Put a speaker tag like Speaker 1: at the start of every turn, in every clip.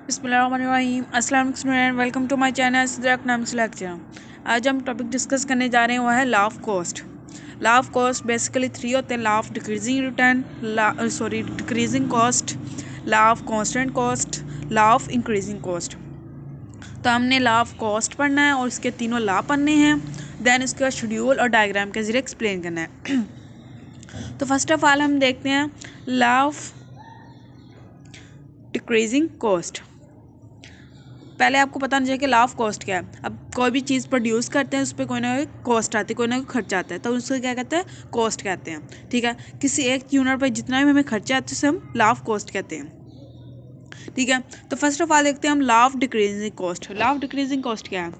Speaker 1: बिस्मिल्लाहिर्रहमानिर्रहीम। अस्सलाम वालेकुम student, welcome to my channel Sidra economics lecture. आज हम टॉपिक डिस्कस करने जा रहे हैं, वो है law of cost. Law of cost basically three होते हैं: law of decreasing return, decreasing cost, law of constant cost, law of increasing cost. तो हमने लॉ ऑफ कॉस्ट पढ़ना है और इसके तीनों लॉ पढ़ने हैं, देन इसका शेड्यूल और डायग्राम के जरिए एक्सप्लेन करना है। तो फर्स्ट ऑफ ऑल हम देखते हैं लॉ ऑफ डिक्रीजिंग कॉस्ट। पहले आपको पता नहीं चाहिए कि लॉ ऑफ कॉस्ट क्या है। अब कोई भी चीज़ प्रोड्यूस करते हैं, उस पर कोई ना कोई कॉस्ट आती है, कोई ना कोई खर्चा आता है, तो उसको क्या कहते हैं? कॉस्ट कहते हैं। ठीक है, किसी एक यूनिट पर जितना भी हमें खर्चा आता है उसे हम लॉ ऑफ कॉस्ट कहते हैं। ठीक है, तो फर्स्ट ऑफ ऑल देखते हैं हम law of decreasing cost. Law of decreasing cost क्या है?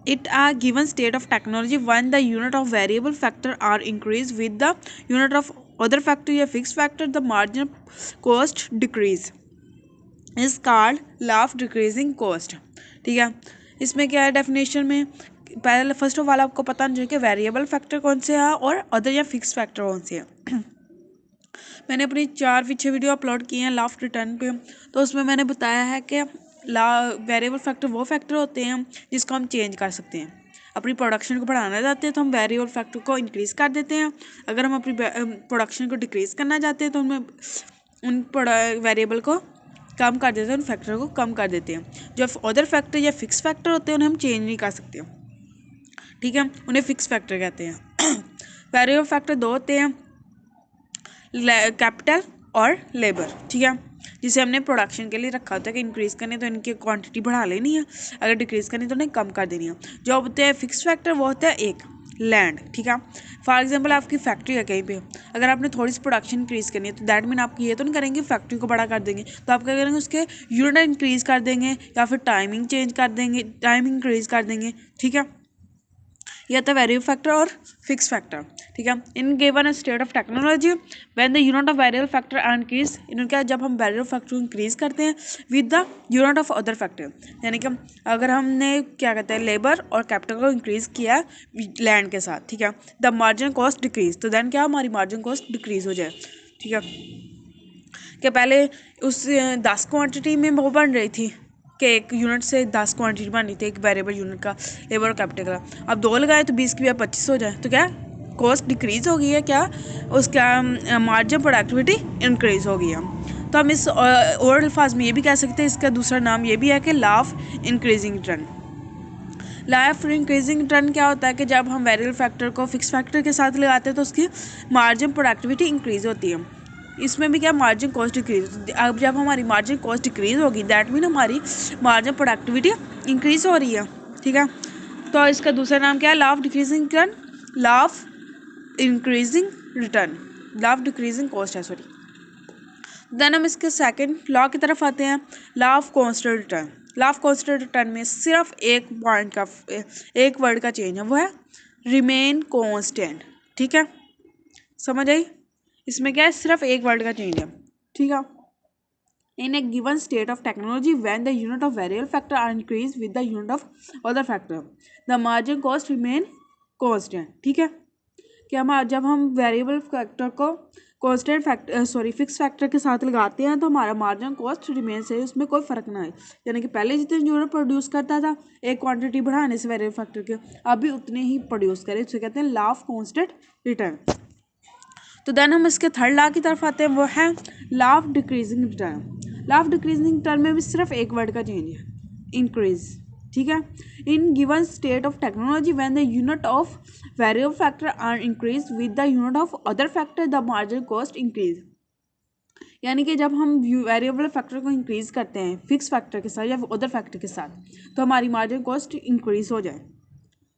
Speaker 1: It are given state of technology when the unit of variable factor are increase with the unit of other factor या fix factor, the margin cost decrease is called law of decreasing cost. ठीक है, इसमें क्या है definition में? पहले first of all आपको पता नहीं चाहिए कि वेरिएबल फैक्टर कौन से है और अदर या फिक्स फैक्टर कौन से है। मैंने अपनी 4 पीछे वीडियो अपलोड किए हैं लॉ ऑफ रिटर्न पे, तो उसमें मैंने बताया है कि लॉ वेरिएबल फैक्टर वो फैक्टर होते हैं जिसको हम चेंज कर सकते हैं। अपनी प्रोडक्शन को बढ़ाना चाहते हैं तो हम वेरिएबल फैक्टर को इंक्रीज़ कर देते हैं। अगर हम अपनी प्रोडक्शन को डिक्रीज़ करना चाहते हैं तो उनमें उन वेरिएबल को कम कर देते हैं, उन फैक्टर को कम कर देते हैं। जो अदर फैक्टर या फिक्स फैक्टर होते हैं उन्हें हम चेंज नहीं कर सकते। ठीक है, उन्हें फिक्स फैक्टर कहते हैं। वेरिएबल फैक्टर दो होते हैं, कैपिटल और लेबर। ठीक है, जिसे हमने प्रोडक्शन के लिए रखा होता है कि इंक्रीज़ करनी तो इनकी क्वांटिटी बढ़ा लेनी है, अगर डिक्रीज़ करनी तो उन्हें कम कर देनी है। जो होते हैं फिक्स फैक्टर वो होता है एक लैंड। ठीक है, फॉर एग्जांपल आपकी फैक्ट्री है कहीं पे, अगर आपने थोड़ी सी प्रोडक्शन इंक्रीज़ करनी है तो दैट मीन आप ये तो नहीं करेंगे फैक्ट्री को बड़ा कर देंगे, तो आप क्या करेंगे? उसके यूनिट इंक्रीज़ कर देंगे या फिर टाइमिंग चेंज कर देंगे, टाइमिंग इंक्रीज़ कर देंगे। ठीक है, यह था वेरिएबल फैक्टर और फिक्स फैक्टर। ठीक है, in given a state of technology when the unit of variable factor are increase, इनका जब हम वेरिएबल फैक्टर इंक्रीज करते हैं with the unit of other factor, यानी कि अगर हमने क्या कहते हैं लेबर और कैपिटल को इंक्रीज किया लैंड के साथ, ठीक है, द मार्जिन कॉस्ट डिक्रीज, तो देन क्या हमारी मार्जिन कॉस्ट डिक्रीज हो जाए। ठीक है, कि पहले उस 10 क्वांटिटी में वो बन रही थी कि एक यूनिट से 10 क्वांटिटी बनी थी एक वेरिएबल यूनिट का लेबर और कैपिटल का, अब 2 लगाए तो 20 की बजाय 25 हो जाए, तो क्या कॉस्ट डिक्रीज हो गई है, क्या उसका मार्जिन प्रोडक्टिविटी इंक्रीज हो गई है। तो हम इस और अल्फाज में ये भी कह सकते हैं, इसका दूसरा नाम ये भी है कि law of increasing return. Law of increasing return क्या होता है कि जब हम वेरिएबल फैक्टर को फिक्स फैक्टर के साथ लगाते हैं तो उसकी मार्जिन प्रोडक्टिविटी इंक्रीज होती है। इसमें भी क्या मार्जिन कॉस्ट डिक्रीज, अब जब हमारी मार्जिन कॉस्ट डिक्रीज होगी दैट मीन हमारी मार्जिन प्रोडक्टिविटी इंक्रीज हो रही है। ठीक है, तो इसका दूसरा नाम क्या है? Law of decreasing return, law of increasing return, law of decreasing cost है, सॉरी। देन हम इसके सेकंड लॉ की तरफ आते हैं, law of constant return. Law of constant return में सिर्फ एक पॉइंट का, एक वर्ड का चेंज है, वो है रिमेन कांस्टेंट। ठीक है, समझ आई? इसमें क्या है? सिर्फ एक वर्ड का चेंज है। ठीक है, in a given state of technology when the unit of variable factor are increased with the unit of other factor, the margin cost remain constant। ठीक है, कि हम जब हम वेरिएबल फैक्टर को कांस्टेंट फैक्टर फिक्स फैक्टर के साथ लगाते हैं तो हमारा मार्जिन कॉस्ट रिमेन्स है, उसमें कोई फर्क ना है। यानी कि पहले जितने यूनिट प्रोड्यूस करता था एक क्वांटिटी बढ़ाने से वेरिएबल फैक्टर के, अभी उतने ही प्रोड्यूस करे, उसे कहते हैं लॉ ऑफ कांस्टेंट रिटर्न। तो देन हम इसके थर्ड लॉ की तरफ आते हैं, वो है law of decreasing return. Law of decreasing return में भी सिर्फ एक वर्ड का चेंज है, इंक्रीज। ठीक है, in given state of technology when the unit of variable factor are increase with the unit of other factor, the margin cost increase. यानी कि जब हम वेरिएबल फैक्टर को इंक्रीज करते हैं फिक्स फैक्टर के साथ या अदर फैक्टर के साथ तो हमारी मार्जिन कॉस्ट इंक्रीज हो जाए,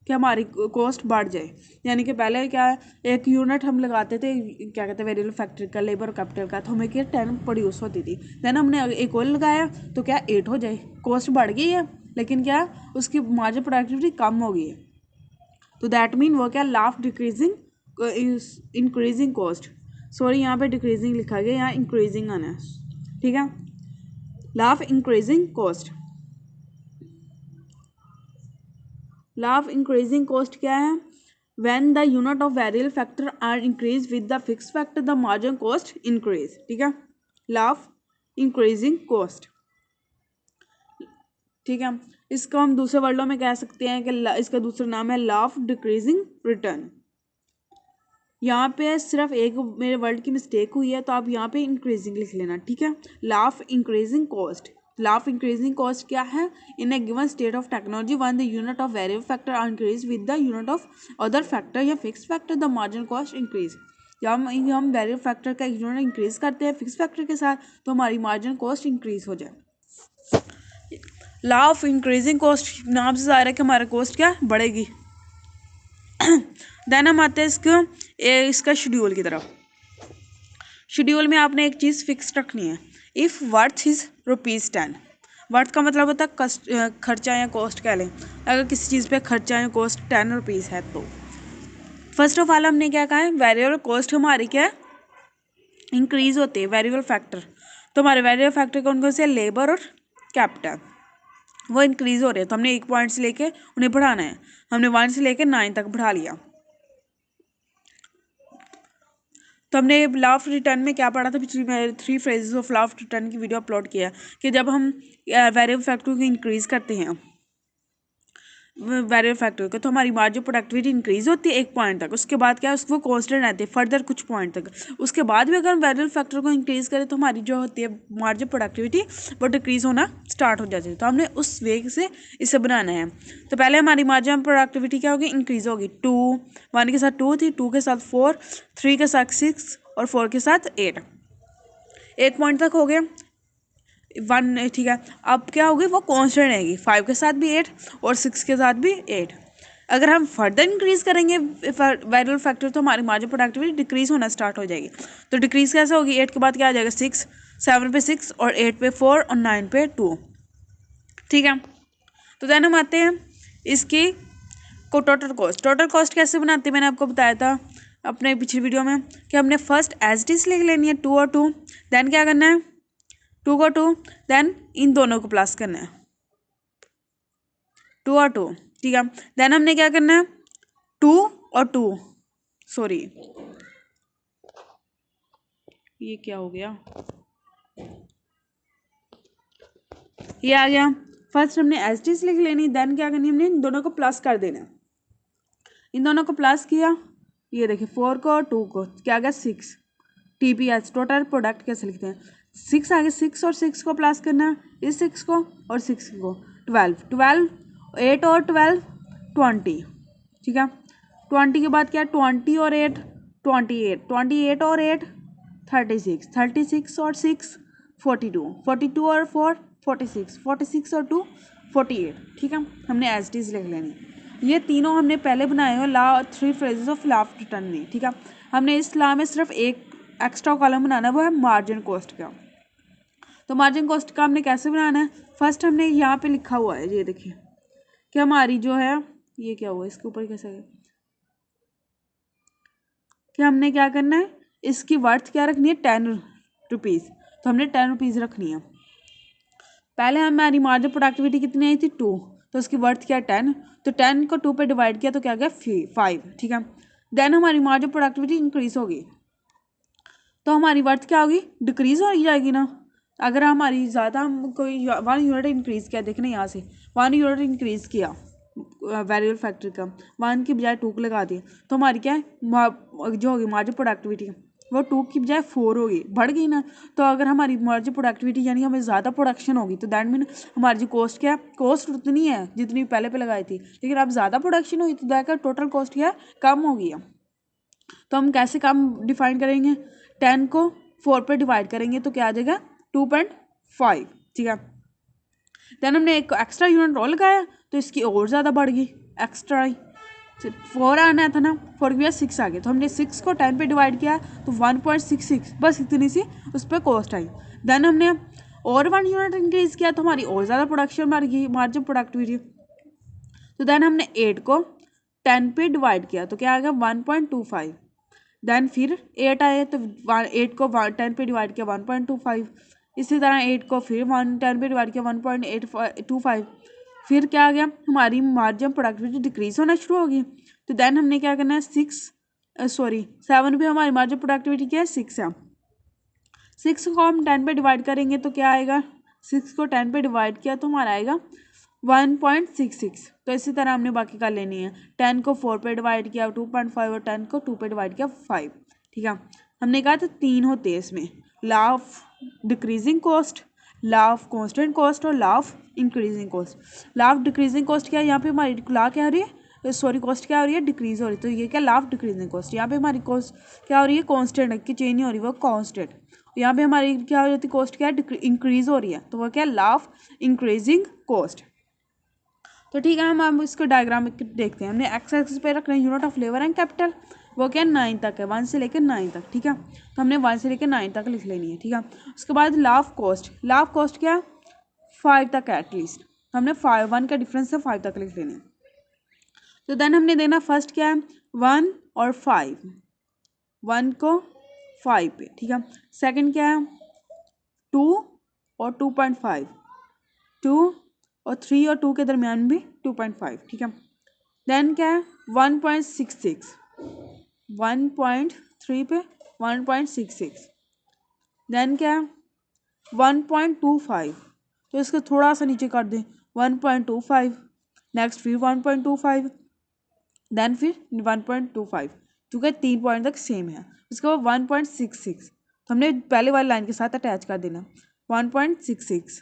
Speaker 1: कि हमारी कॉस्ट बढ़ जाए। यानी कि पहले क्या है, एक यूनिट हम लगाते थे क्या कहते हैं वेरिएबल फैक्टर का, लेबर और कैपिटल का, तो हमें क्या 10 प्रोड्यूस होती थी, देन हमने एक और लगाया तो क्या 8 हो जाए, कॉस्ट बढ़ गई है लेकिन क्या उसकी मार्जिन प्रोडक्टिविटी कम हो गई है। तो दैट मीन वो क्या law of decreasing increasing cost, sorry यहाँ पे डिक्रीजिंग लिखा गया, यहाँ इंक्रीजिंग आना है। ठीक है, law of increasing cost. Law of increasing cost क्या है? When the unit of variable factor are increase with the fix factor the margin cost increase. ठीक है, लॉ ऑफ इंक्रीजिंग कॉस्ट। ठीक है। इसको हम दूसरे वर्डों में कह सकते हैं कि इसका दूसरा नाम है लॉ ऑफ डिक्रीजिंग रिटर्न। यहाँ पे सिर्फ एक मेरे वर्ड की मिस्टेक हुई है, तो आप यहाँ पे इंक्रीजिंग लिख लेना, ठीक है। Law of increasing cost. Law of increasing cost क्या है? In a given state of technology when the unit of variable factor are increase with the unit of other factor या fix factor the margin cost increase. जब हम variable factor का एक unit increase करते हैं fix factor के साथ, तो हमारी मार्जिन कॉस्ट इंक्रीज हो जाए। लॉ ऑफ इंक्रीजिंग कॉस्ट नाम से ज़ाहिर है कि हमारा कॉस्ट क्या बढ़ेगी। देन हम आते हैं इसका शेड्यूल की तरफ। शेड्यूल में आपने एक चीज़ फिक्स रखनी है। इफ़ वर्थ इज़ ₹10, वर्थ का मतलब होता है खर्चा या कॉस्ट कह लें। अगर किसी चीज़ पे खर्चा या कॉस्ट ₹10 है तो फर्स्ट ऑफ ऑल हमने क्या कहा है, वेरिएबल कॉस्ट हमारी क्या है, इंक्रीज होते हैं वेरिएबल फैक्टर। तो हमारे वेरिएबल फैक्टर कौन कौन से, लेबर और कैपिटल, वो इंक्रीज हो रहे हैं। तो हमने 1 पॉइंट से लेके उन्हें बढ़ाना है। हमने 1 से लेके 9 तक बढ़ा लिया। तो हमने लॉ ऑफ रिटर्न में क्या पढ़ा था, पिछली 3 phrases of law of return की वीडियो अपलोड किया है कि जब हम वेरिएबल फैक्टर को इंक्रीज करते हैं वेरिएबल फैक्टर को, तो हमारी मार्जिन प्रोडक्टिविटी इंक्रीज होती है 1 पॉइंट तक। उसके बाद क्या है, उसको कांस्टेंट रहती है फर्दर कुछ पॉइंट तक। उसके बाद भी अगर हम वेरिएबल फैक्टर को इंक्रीज करें तो हमारी जो होती है मार्जिन प्रोडक्टिविटी वो डिक्रीज होना स्टार्ट हो जाती है। तो हमने उस वे से इसे बनाना है। तो पहले हमारी मार्जिन प्रोडक्टिविटी क्या होगी, इंक्रीज होगी। 1 के साथ 2 थी, 2 के साथ 4, 3 के साथ 6 और 4 के साथ 8, 1 पॉइंट तक हो गया 1, ठीक है। अब क्या होगी, वो कांस्टेंट रहेगी। 5 के साथ भी 8 और 6 के साथ भी 8। अगर हम फर्दर इंक्रीज करेंगे वेरिएबल फैक्टर तो हमारी मार्जिन प्रोडक्टिविटी डिक्रीज होना स्टार्ट हो जाएगी। तो डिक्रीज कैसे होगी, 8 के बाद क्या आ जाएगा 6, 7 पे 6 और 8 पे 4 और 9 पे 2, ठीक है। तो देन हम आते हैं इसकी को टोटल कॉस्ट। टोटल कॉस्ट कैसे बनाते हैं, मैंने आपको बताया था अपने पिछली वीडियो में कि हमने फर्स्ट एज इट इज लिख लेनी है 2 और 2। देन क्या करना है, 2 को 2, देन इन दोनों को प्लस करना है 2 और 2, ठीक है। देन हमने क्या करना है 2 और 2, सॉरी ये क्या हो गया, ये आ गया। फर्स्ट हमने एज इट इज लिख लेनी, देन क्या करनी, हमने इन दोनों को प्लस कर देना। इन दोनों को प्लस किया, ये देखिए 4 को और 2 को, क्या आ गया 6, TPS टोटल प्रोडक्ट कैसे लिखते हैं, 6 आगे 6 और 6 को प्लस करना है, इस 6 को और 6 को, 12, 8 और 12 20, ठीक है। 20 के बाद क्या, 20 और 8 28, 28 और 8 36, 36 और 6 42, 42 और 4 46, 46 और 2 48, ठीक है। हमने एज इट इज लिख लेनी। ये तीनों हमने पहले बनाए हो law 3 phrases of law of return में, ठीक है। हमने इस लॉ में सिर्फ एक एक्स्ट्रा कॉलम बनाना है, वो है मार्जिन कॉस्ट का। तो मार्जिन कॉस्ट का हमने कैसे बनाना है, फर्स्ट हमने यहाँ पे लिखा हुआ है, ये देखिए कि हमारी जो है, ये क्या हुआ इसके ऊपर कैसे है कि हमने क्या करना है, इसकी वर्थ क्या रखनी है ₹10। तो हमने ₹10 रखनी है। पहले हमारी मार्जिन प्रोडक्टिविटी कितनी आई थी 2, तो उसकी वर्थ क्या है 10, तो 10 को 2 पे डिवाइड किया तो क्या गया 5, ठीक है। देन हमारी मार्जिन प्रोडक्टिविटी इंक्रीज होगी, तो हमारी वर्थ क्या होगी, डिक्रीज हो जाएगी ना। अगर हमारी ज़्यादा, हम कोई 1 यूनिट इंक्रीज़ किया, देखना यहाँ से 1 यूनिट इंक्रीज़ किया वेरिएबल फैक्टर का, 1 की बजाय 2 लगा दिया, तो हमारी क्या है जो होगी मार्जिन प्रोडक्टिविटी वो 2 की बजाय 4 होगी, बढ़ गई ना। तो अगर हमारी मार्जिन प्रोडक्टिविटी यानी हमें ज़्यादा प्रोडक्शन होगी तो दैट मीन हमारी जो कॉस्ट क्या है, कॉस्ट उतनी है जितनी पहले पे लगाई थी, लेकिन अब ज़्यादा प्रोडक्शन हुई तो दैट टोटल कॉस्ट क्या है, कम हो गई है। तो हम कैसे कम डिफाइन करेंगे, 10 को 4 पे डिवाइड करेंगे तो क्या आ जाएगा 2.5, ठीक है। देन हमने एक एक्स्ट्रा यूनिट और लगाया तो इसकी और ज़्यादा बढ़ गई, एक्स्ट्रा ही 4 आना था ना, 4 की वजह 6 आ गया, तो हमने 6 को 10 पे डिवाइड किया तो 1.66, बस इतनी सी उस पर कॉस्ट आई। देन हमने और 1 यूनिट इंक्रीज़ किया तो हमारी और ज़्यादा प्रोडक्शन बढ़ गई, मार्जिन प्रोडक्टिविटी। तो देन हमने 8 को 10 पे डिवाइड किया तो क्या आ गया 1.25। देन फिर 8 आए तो 8 को 10 पे डिवाइड किया 1.25, इसी तरह 8 को फिर 10 पे डिवाइड किया 1.825। फिर क्या आ गया, हमारी मार्जिन प्रोडक्टिविटी डिक्रीज होना शुरू होगी। तो देन हमने क्या करना है 7 पे हमारी मार्जिन प्रोडक्टिविटी क्या है 6 है। 6 को हम 10 पे डिवाइड करेंगे तो क्या आएगा, 6 को 10 पे डिवाइड किया तो हमारा आएगा 1.66। तो इसी तरह हमने बाकी का लेनी है। 10 को 4 पे डिवाइड किया 2.5 और 10 को 2 पे डिवाइड किया 5। ठीक है, हमने कहा था 3 होते हैं इसमें, law of decreasing cost, law of constant cost और law of increasing cost. Law of decreasing cost क्या है, यहाँ पे हमारी लॉ क्या हो रही है, सॉरी कॉस्ट क्या हो रही है, डिक्रीज हो रही है। तो ये क्या लॉ ऑफ डिक्रीजिंग कॉस्ट, यहाँ पे हमारी कॉस्ट क्या हो रही है, कांस्टेंट है कि चेंज नहीं हो रही, वो कांस्टेंट। यहाँ पे हमारी क्या हो जाती है, कॉस्ट क्या है, इंक्रीज हो रही है, तो वो क्या है, लॉ ऑफ इंक्रीजिंग कॉस्ट। तो ठीक है, हम इसको डायग्राम देखते हैं। हमने एक्स एक्सिस पे रखना है unit of labour and capital, वो क्या 9 तक है, 1 से लेकर 9 तक। ठीक है, तो हमने 1 से लेकर 9 तक लिख लेनी है। ठीक है, उसके बाद law of cost, law of cost क्या 5 तक है एटलीस्ट, हमने 1 का डिफरेंस है 5 तक लिख लेनी है। तो देन हमने देना फर्स्ट क्या है 1 और 5, 1 को 5 पे। ठीक है, सेकंड क्या है 2 और 2.5, 2 और 3 और 2 के दरमियान भी 2.5। ठीक है, देन क्या है 1.66, 1.3 पे 1.66, देन क्या है 1.25, तो इसको थोड़ा सा नीचे कर दें 1.25, नेक्स्ट फिर 1.25, देन फिर 1.25, क्योंकि 3 पॉइंट तक सेम है। उसके बाद 1.66, तो हमने पहले वाली लाइन के साथ अटैच कर देना 1.66,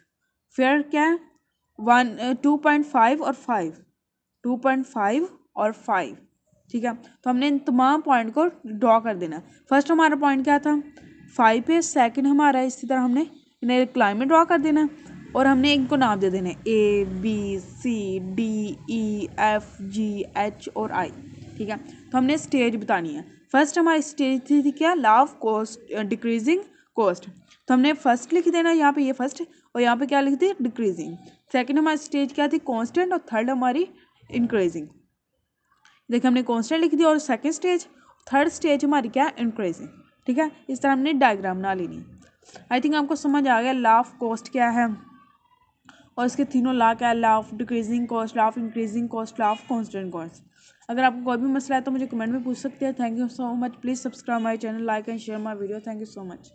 Speaker 1: फिर क्या है 2.5 और 5, 2.5 और 5। ठीक है, तो हमने इन तमाम पॉइंट को ड्रॉ कर देना। फर्स्ट हमारा पॉइंट क्या था 5 पे, सेकंड हमारा इसी तरह हमने इन्हें क्लाइन में ड्रॉ कर देना और हमने इनको नाम दे देना A B C D E F G H और I। ठीक है, तो हमने स्टेज बतानी है। फर्स्ट हमारी स्टेज थी क्या law of cost decreasing cost, तो हमने फर्स्ट लिख देना यहाँ पे, ये फर्स्ट, और यहाँ पे क्या लिख दी डिक्रीजिंग। सेकंड हमारी स्टेज क्या थी कांस्टेंट और थर्ड हमारी इंक्रीजिंग। देखिए हमने कांस्टेंट लिख दिया और सेकंड स्टेज, थर्ड स्टेज हमारी क्या इंक्रीजिंग। ठीक है, इस तरह हमने डायग्राम बना लेनी। आई थिंक आपको समझ आ गया लॉ ऑफ कॉस्ट क्या है और इसके तीनों लॉ क्या है, law of decreasing cost, law of increasing cost, law of constant cost. अगर आपको कोई भी मसला है तो मुझे कमेंट में पूछ सकते हैं। Thank you so much, please subscribe my channel, like and share my video. Thank you so much.